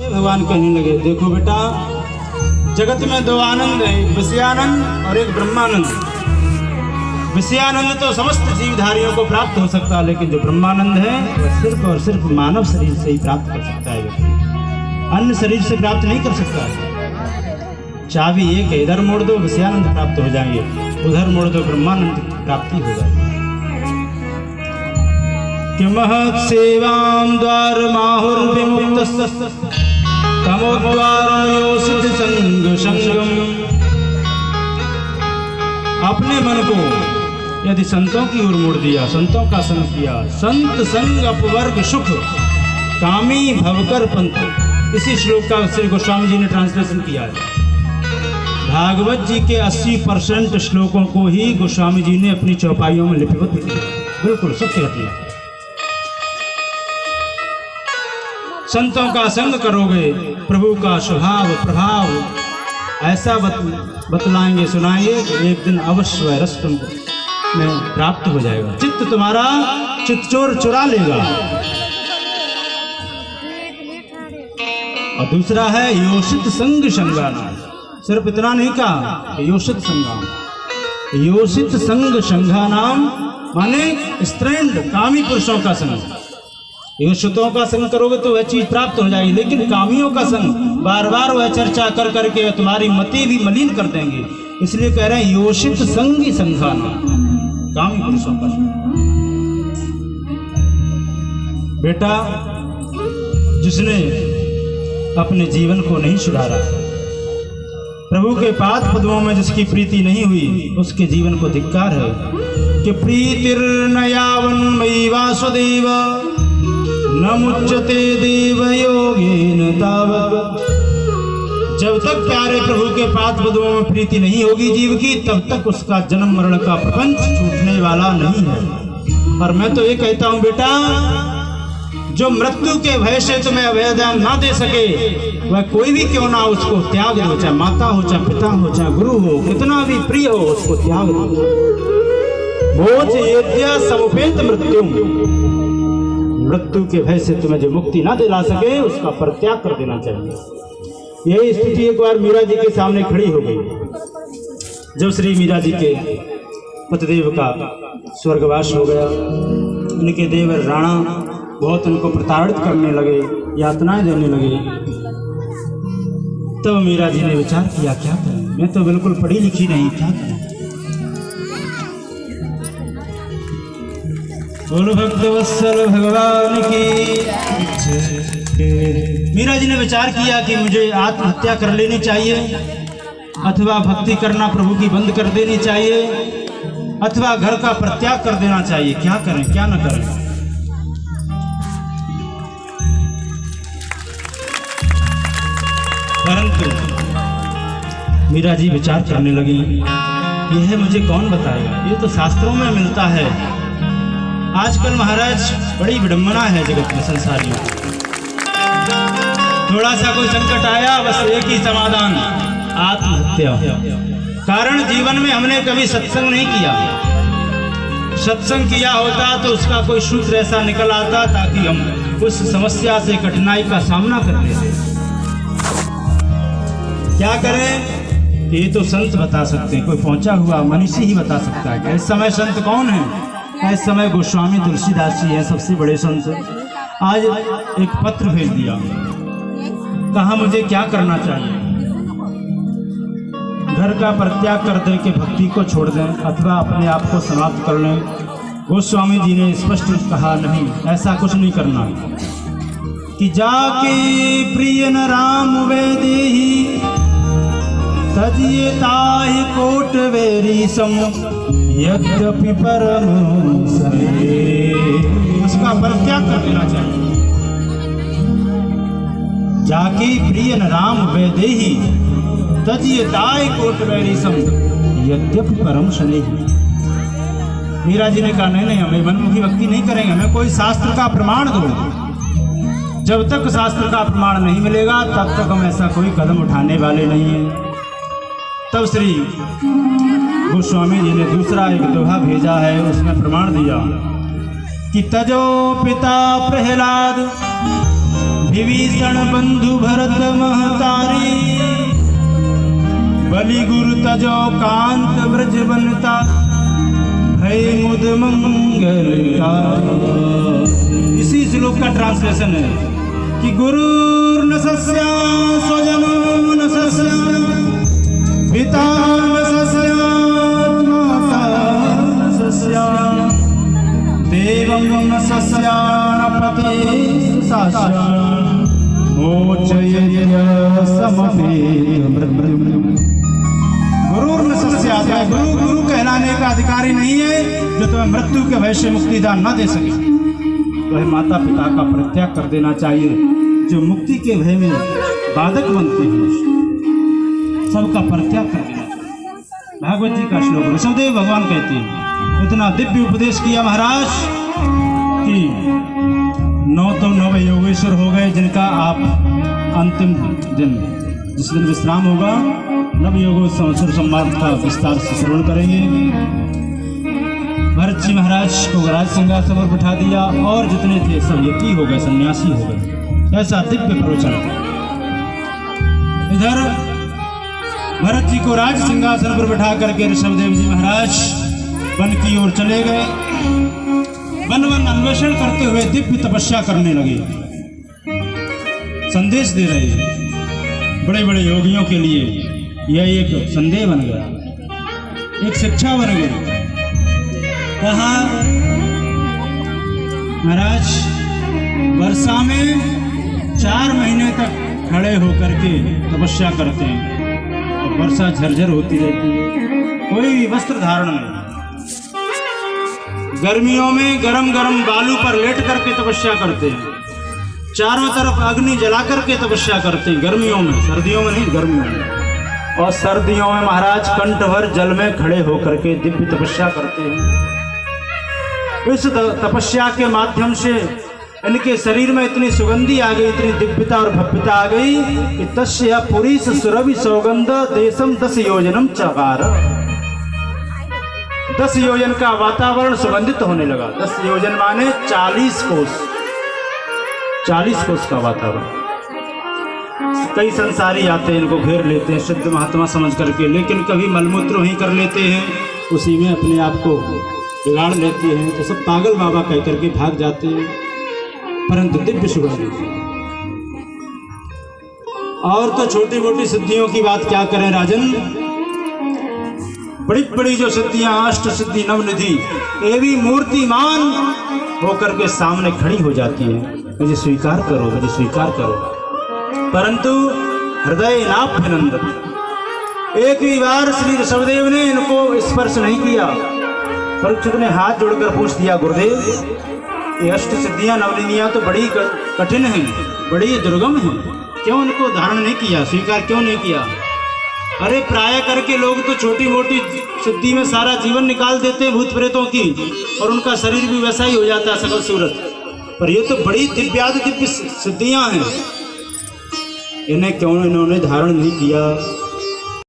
भगवान कहने लगे, देखो बेटा, जगत में दो आनंद है, एक विषयानंद और एक ब्रह्मानंद। विषयानंद तो समस्त जीवधारियों को प्राप्त हो सकता है, लेकिन जो ब्रह्मानंद है वह सिर्फ और सिर्फ मानव शरीर से ही प्राप्त कर सकता है, अन्य शरीर से प्राप्त नहीं कर सकता है। चाबी एक है, इधर मोड़ दो विषयानंद प्राप्त हो जाएंगे, उधर मोड़ दो ब्रह्मानंद की प्राप्ति हो जाएगी। कि महत् सेवां द्वार माहुर्विमुक्तः तमोद्वारं योषित संग संगम। अपने मन को यदि संतों की ओर मोड़ दिया, संतों का संग किया, संत संग अपवर्ग सुख कामी भवकर पंथ। इसी श्लोक का श्री गोस्वामी जी ने ट्रांसलेशन किया है। भागवत जी के 80% श्लोकों को ही गोस्वामी जी ने अपनी चौपाइयों में लिपिबद्ध किया, बिल्कुल सत्य घटना। संतों का संग करोगे, प्रभु का स्वभाव प्रभाव ऐसा बतलाएंगे सुनाएंगे कि एक दिन अवश्य वह रस तुमको में प्राप्त हो जाएगा। चित्त तुम्हारा चित्तचोर चुरा लेगा। और दूसरा है योषित संग संगाना। सिर्फ इतना नहीं कहा, योषित संगाम। योषित संग संगानाम माने स्त्रीण कामी पुरुषों का संग। योषितों का संग करोगे तो वह चीज प्राप्त हो जाएगी, लेकिन कामियों का संग बार बार वह चर्चा कर करके तुम्हारी मति भी मलिन कर देंगे। इसलिए कह रहे हैं योषित संगी संघाना, कामी पुरुषों का संग। बेटा, जिसने अपने जीवन को नहीं सुधारा, प्रभु के पाद पद्मों में जिसकी प्रीति नहीं हुई, उसके जीवन को धिक्कार है। कि प्रीतिर्नयावन मयि वासुदेव न मुच्यते देव योगेन तावत्। जब तक प्यारे प्रभु के पाद पद्मों में प्रीति नहीं होगी जीव की, तब तक उसका जन्म मरण का प्रपंच छूटने वाला नहीं है। और मैं तो ये कहता हूं बेटा, जो मृत्यु के भय से तुम्हें अभयदान ना दे सके, वह कोई भी क्यों ना, उसको त्याग दो। चाहे माता हो, चाहे पिता हो, चाहे गुरु हो, कितना भी प्रिय हो, उसको त्याग दो। भोज यद्य समुपेत मृत्यु, मृत्यु के भय से तुम्हें जो मुक्ति ना दिला सके, उसका परित्याग कर देना चाहिए। यही स्थिति एक बार मीरा जी के सामने खड़ी हो गई। जब श्री मीरा जी के पतिदेव का स्वर्गवास हो गया, उनके देवर राणा बहुत उनको प्रताड़ित करने लगे, यातनाएं देने लगे। तब मीरा जी ने विचार किया, क्या करें, मैं तो बिल्कुल पढ़ी लिखी नहीं, क्या करें। बोलो भक्तवत्सल भगवान की। मीरा जी ने विचार किया कि मुझे आत्महत्या कर लेनी चाहिए, अथवा भक्ति करना प्रभु की बंद कर देनी चाहिए, अथवा घर का परित्याग कर देना चाहिए। क्या करें, क्या न करें। परंतु मीरा जी विचार करने लगी, यह मुझे कौन बताएगा, ये तो शास्त्रों में मिलता है। आजकल महाराज बड़ी विडंबना है जगत में, संसार में। थोड़ा सा कोई संकट आया, बस एक ही समाधान, आत्महत्या। कारण जीवन में हमने कभी सत्संग नहीं किया। सत्संग किया होता तो उसका कोई सूत्र ऐसा निकल आता ताकि हम उस समस्या से, कठिनाई का सामना कर लेते। क्या करें, ये तो संत बता सकते हैं, कोई पहुंचा हुआ मनीषी ही बता सकता है। इस समय संत कौन है? इस समय गोस्वामी तुलसीदास जी है, सबसे बड़े संत। आज एक पत्र भेज दिया, कहा मुझे क्या करना चाहिए। घर का परित्याग कर दें कि भक्ति को छोड़ दें, अथवा अपने आप को समाप्त कर लें। गोस्वामी जी ने स्पष्ट कहा, नहीं, ऐसा कुछ नहीं करना। कि जाके प्रिय न राम वे देही तजिए ताहि कोट वेरी सम यद्यपि परम सने। उसका परित्याग कर देना चाहिए। जाकी प्रिय न राम वैदेही तजिए ताहि कोट वेरी सम यद्यपि परम सने। मीरा जी ने कहा, नहीं नहीं, हमें मनमुखी भक्ति नहीं करेंगे, हमें कोई शास्त्र का प्रमाण दो। जब तक शास्त्र का प्रमाण नहीं मिलेगा, तब तक हम ऐसा कोई कदम उठाने वाले नहीं हैं। तब श्री गोस्वामी जी ने दूसरा एक दोहा भेजा है, उसमें प्रमाण दिया कि तजो पिता प्रहलाद विभीषण बंधु भरत महतारी, बलि गुरु तजो कांत ब्रज बनता, भय मुद मंगलकारी। इसी श्लोक का ट्रांसलेशन है कि गुरु न सस्या स्वजनो न सस्या, पिता न सस्या माता न सस्या, देवं न सस्या न पति सास्या, मोचयेय समवेत मृत्युम्। गुरु न सस्या, गुरु गुरु कहलाने का अधिकारी नहीं है जो तुम्हें मृत्यु के भय से मुक्तिदान न दे सके। तो माता पिता का परित्याग कर देना चाहिए जो मुक्ति के भय में बाधक बनते हैं, सबका परित्याग कर देना चाहिए। भागवत जी का श्लोक ऋषभदेव भगवान कहते हैं, इतना दिव्य उपदेश किया महाराज कि 9 तो 9 योगेश्वर हो गए, जिनका आप अंतिम दिन जिस दिन विश्राम होगा नव योगोत्सव संवाद का विस्तार से श्रवण करेंगे। भरत जी महाराज को राज सिंहासन पर बिठा दिया और जितने थे सब यति हो गए, सन्यासी हो गए। ऐसा दिव्य प्रवचन। इधर भरत जी को राज सिंहासन पर बिठा करके ऋषभदेव जी महाराज वन की ओर चले गए। वन वन अन्वेषण करते हुए दिव्य तपस्या करने लगे। संदेश दे रहे बड़े बड़े योगियों के लिए यह एक संदेह बन गया, एक शिक्षा बन गई। कहा महाराज वर्षा में 4 महीने तक खड़े होकर के तपस्या करते हैं और वर्षा झरझर होती रहती है, कोई वस्त्र धारण नहीं। गर्मियों में गरम गरम बालू पर लेट करके तपस्या करते हैं, चारों तरफ अग्नि जला करके तपस्या करते हैं गर्मियों में, सर्दियों में नहीं, गर्मियों में। और सर्दियों में महाराज कंठ भर जल में खड़े होकर के दिव्य तपस्या करते हैं। इस तपस्या के माध्यम से इनके शरीर में इतनी सुगंधी आ गई, इतनी दिव्यता और भव्यता आ गई कि तस्य पुरीश सुरभि सौगंध देशम 10 योजनम चकार। 10 योजन का वातावरण सुगंधित होने लगा। 10 योजन माने 40 कोस, 40 कोस का वातावरण। कई संसारी आते हैं, इनको घेर लेते हैं सिद्ध महात्मा समझ करके, लेकिन कभी मलमूत्र वहीं कर लेते हैं, उसी में अपने आप को बिगाड़ लेते हैं, तो सब पागल बाबा कह करके भाग जाते हैं। परंतु दिव्य सुगंध। और तो छोटी मोटी सिद्धियों की बात क्या करें राजन, बड़ी बड़ी जो सिद्धियां, अष्ट सिद्धि नवनिधि, ये भी मूर्तिमान होकर के सामने खड़ी हो जाती है। मुझे स्वीकार करो, मुझे स्वीकार करो, परंतु हृदय नाभ्यनंदन। एक भी बार श्री ऋषभदेव ने इनको स्पर्श नहीं किया। परीक्षित ने हाथ जोड़कर पूछ दिया, गुरुदेव ये अष्ट सिद्धियां नवनिधियां तो बड़ी कठिन हैं, बड़ी दुर्गम हैं, क्यों इनको धारण नहीं किया, स्वीकार क्यों नहीं किया? अरे प्राय करके लोग तो छोटी मोटी सिद्धि में सारा जीवन निकाल देते हैं भूत प्रेतों की, और उनका शरीर भी वैसा ही हो जाता है सकल सूरत। पर ये तो बड़ी दिव्यादि दिव्य सिद्धियां हैं, इन्हें क्यों इन्होंने धारण नहीं किया?